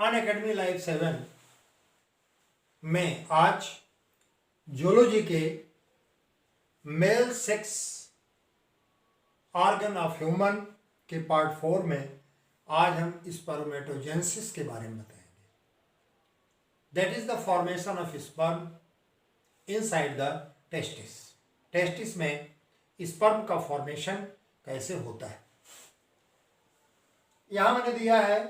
Unacademy life 7 में आज zoology के male sex organ of human के पार्ट 4 में आज हम स्पर्मेटोजेनेसिस के बारे में बताएंगे। That is the formation of sperm inside the testis. Testis में स्पर्म का फॉर्मेशन कैसे होता है। यहां मैंने दिया है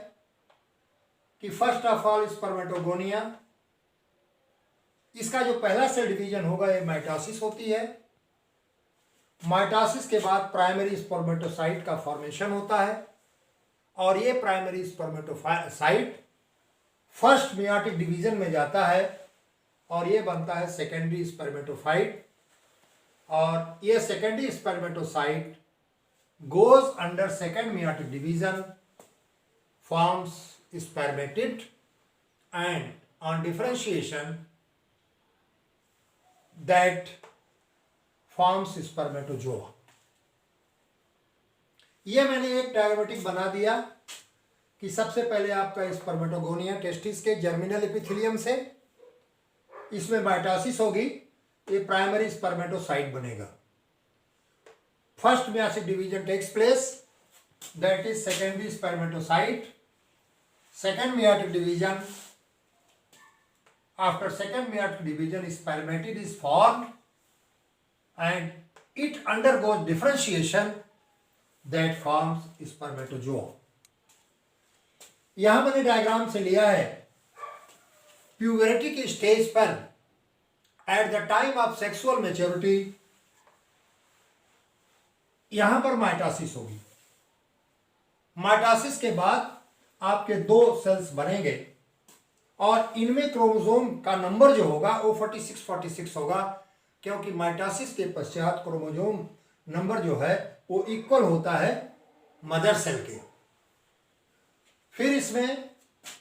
कि फर्स्ट ऑफ ऑल स्पर्मेटोगोनिया, इसका जो पहला सेल डिवीजन होगा ये माइटोसिस होती है। माइटोसिस के बाद प्राइमरी स्पर्मेटोसाइट का फॉर्मेशन होता है और ये primary spermatocyte first meiotic division में जाता है और ये बनता है सेकेंडरी स्पर्मेटोफाइट, और ये secondary spermatocyte goes under second meiotic division, forms spermatid, and on differentiation that forms spermatozoa। ये मैंने एक डायग्रामेटिक बना दिया कि सबसे पहले आपका स्पर्मेटोगोनिया टेस्टिस के जर्मिनल एपिथेलियम से, इसमें माइटोसिस होगी, ये प्राइमरी स्पर्मेटोसाइट बनेगा। First meiotic division takes place, that is secondary spermatocyte। Second meiotic division, after second meiotic division spermatid is formed and it undergoes differentiation that forms spermatozoa। यहां मैंने diagram से लिया है प्यूबर्टी के stage पर at the time of sexual maturity यहां पर mitosis होगी। माइटोसिस के बाद आपके दो सेल्स बनेंगे और इनमें क्रोमोसोम का नंबर जो होगा वो 46 होगा, क्योंकि माइटोसिस के पश्चात क्रोमोसोम नंबर जो है वो इक्वल होता है मदर सेल के। फिर इसमें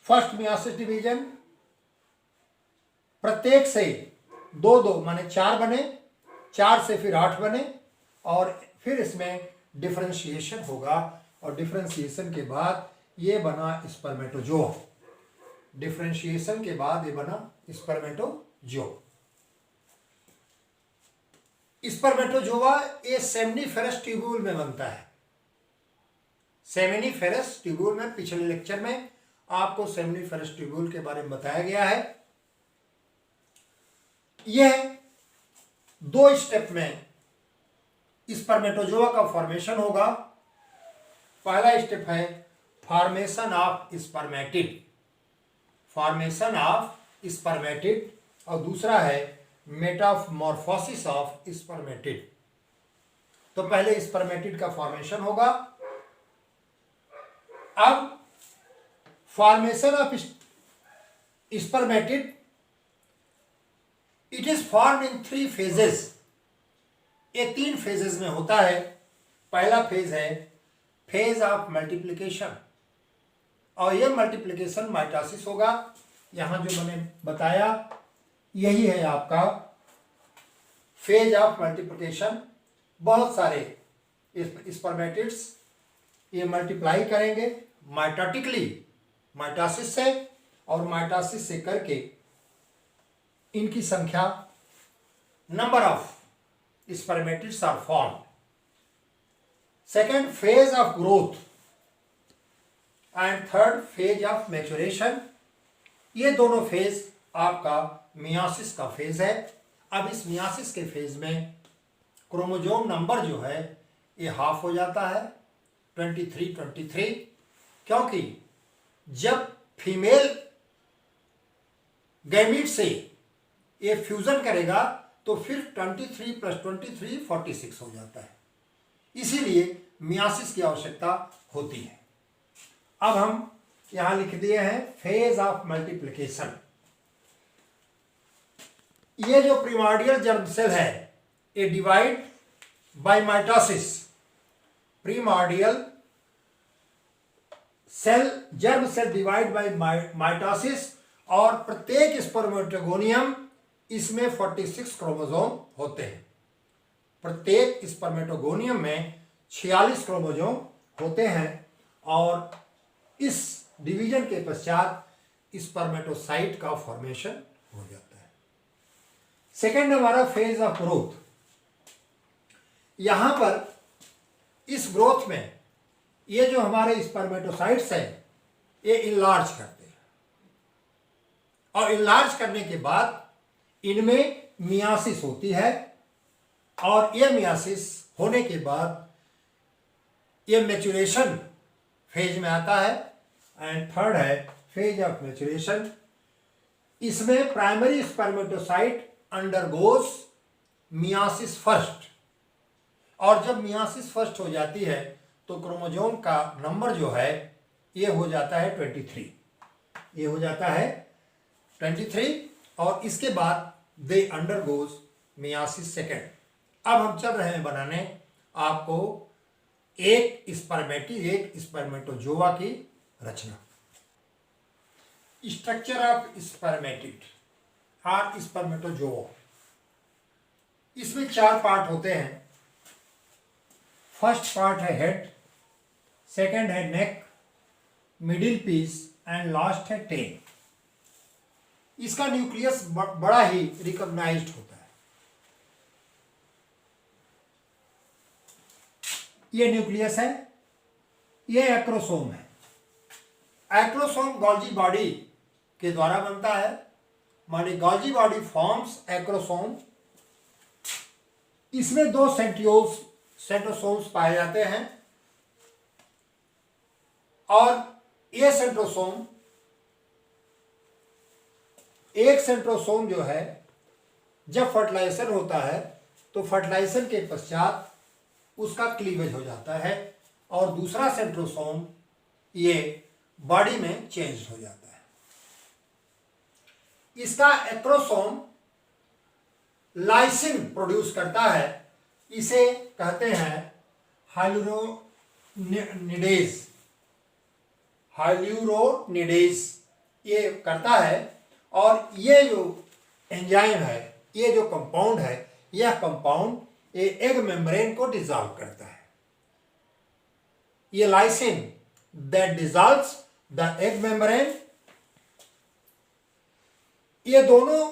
फर्स्ट मियोसिस डिवीजन, प्रत्येक से दो माने 4 बने, 4 से फिर 8 बने और फिर इसमें डिफरेंशिएशन होगा और डिफरेंशिएशन के बाद ये बना स्पर्मेटोजोआ। डिफरेंशिएशन के बाद ये बना स्पर्मेटोजोआ। स्पर्मेटोजोआ ये सेमिनिफेरस ट्यूब्यूल में बनता है। सेमिनिफेरस ट्यूब्यूल में पिछले लेक्चर में आपको सेमिनिफेरस ट्यूब्यूल के बारे में बताया गया है। यह 2 स्टेप में स्पर्मेटोजोआ का फॉर्मेशन होगा। पहला स्टेप है formation of spermatid, formation of spermatid, और दूसरा है मेटामॉर्फोसिस ऑफ स्पर्मेटिड। तो पहले स्पर्मेटिड का फॉर्मेशन होगा। अब formation of spermatid, it is formed in 3 phases. ये 3 फेजेस में होता है। पहला फेज है फेज ऑफ मल्टीप्लिकेशन, और यह मल्टीप्लिकेशन माइटोसिस होगा। यहां जो मैंने बताया यही है आपका फेज ऑफ मल्टीप्लिकेशन। बहुत सारे स्पर्मेटिड्स ये मल्टीप्लाई करेंगे माइटोटिकली माइटोसिस से, और माइटोसिस से करके इनकी संख्या, number of spermatids are formed. Second phase of growth and third phase of maturation. ये दोनों फेज आपका मियोसिस का फेज है। अब इस मियोसिस के फेज में क्रोमोसोम नंबर जो है ये हाफ हो जाता है, 23, क्योंकि जब फीमेल गैमीट से ये फ्यूजन करेगा तो फिर 23 + 23 46 हो जाता है। इसीलिए मियोसिस की आवश्यकता होती है। अब हम यहां लिख दिए हैं फेज ऑफ मल्टीप्लिकेशन। ये जो प्रिमॉर्डियल जर्म सेल है ये divide by mitosis. Primordial cell, germ cell divide by mitosis, और प्रत्येक स्पर्मेटोगोनियम इसमें 46 क्रोमोसोम होते हैं। प्रत्येक स्पर्मेटोगोनियम में 46 क्रोमोसोम होते हैं और इस डिवीजन के पश्चात स्पर्मेटोसाइट का फॉर्मेशन हो जाता है। सेकेंड हमारा फेज ऑफ ग्रोथ। यहां पर इस ग्रोथ में ये जो हमारे स्पर्मेटोसाइट्स हैं ये इनलार्ज करते हैं और इनलार्ज करने के बाद इनमें मियासिस होती है और ये मियासिस होने के बाद ये मैच्योरेशन फेज में आता है। एंड थर्ड है फेज ऑफ मैच्योरेशन। इसमें primary spermatocyte undergoes myiasis first, और जब मियासिस फर्स्ट हो जाती है तो क्रोमोसोम का नंबर जो है ये हो जाता है 23, ये हो जाता है 23 और इसके बाद दे अंडरगोज मियासिस सेकेंड। अब हम चल रहे हैं बनाने आपको एक स्पर्मेटोजोआ की रचना। स्ट्रक्चर ऑफ स्पर्मेटिड और स्पर्मेटोजोआ, इसमें 4 पार्ट होते हैं। फर्स्ट पार्ट है हेड, सेकंड है नेक, मिडिल पीस एंड लास्ट है टेल। इसका न्यूक्लियस बड़ा ही रिकॉग्नाइज्ड होता है। ये न्यूक्लियस है, ये एक्रोसोम है। एक्रोसोम गोल्जी बॉडी के द्वारा बनता है, माने गोल्जी बॉडी फॉर्म्स एक्रोसोम। इसमें 2 सेंट्रोसोम्स पाए जाते हैं और ये सेंट्रोसोम, एक सेंट्रोसोम जो है जब फर्टिलाइजेशन होता है तो फर्टिलाइजेशन के पश्चात उसका क्लीवेज हो जाता है और दूसरा सेंट्रोसोम ये बॉडी में चेंज हो जाता है। इसका एक्रोसोम लाइसिन प्रोड्यूस करता है, इसे कहते हैं हाइलुरोनिडेज। हाइलुरोनिडेज ये करता है और ये जो एंजाइम है, ये जो कंपाउंड है, यह कंपाउंड ये एग मेम्ब्रेन को डिसॉल्व करता है। ये lysine that dissolves the egg membrane, ये दोनों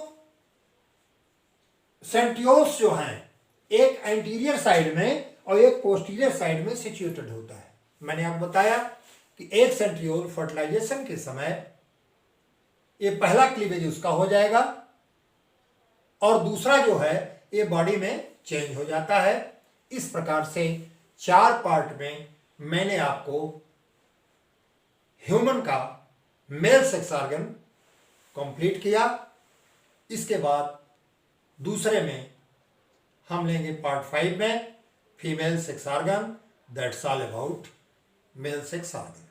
सेंट्रियोल्स जो हैं एक एंटीरियर साइड में और एक पोस्टीरियर साइड में सिचुएटेड होता है। मैंने आपको बताया कि एक सेंट्रियोल फर्टिलाइजेशन के समय ये पहला क्लीवेज उसका हो जाएगा और दूसरा जो है ये बॉडी में चेंज हो जाता है। इस प्रकार से 4 पार्ट में मैंने आपको ह्यूमन का मेल सेक्स ऑर्गन कंप्लीट किया। इसके बाद दूसरे में हम लेंगे पार्ट 5 में female sex organ, that's all about male sex organ.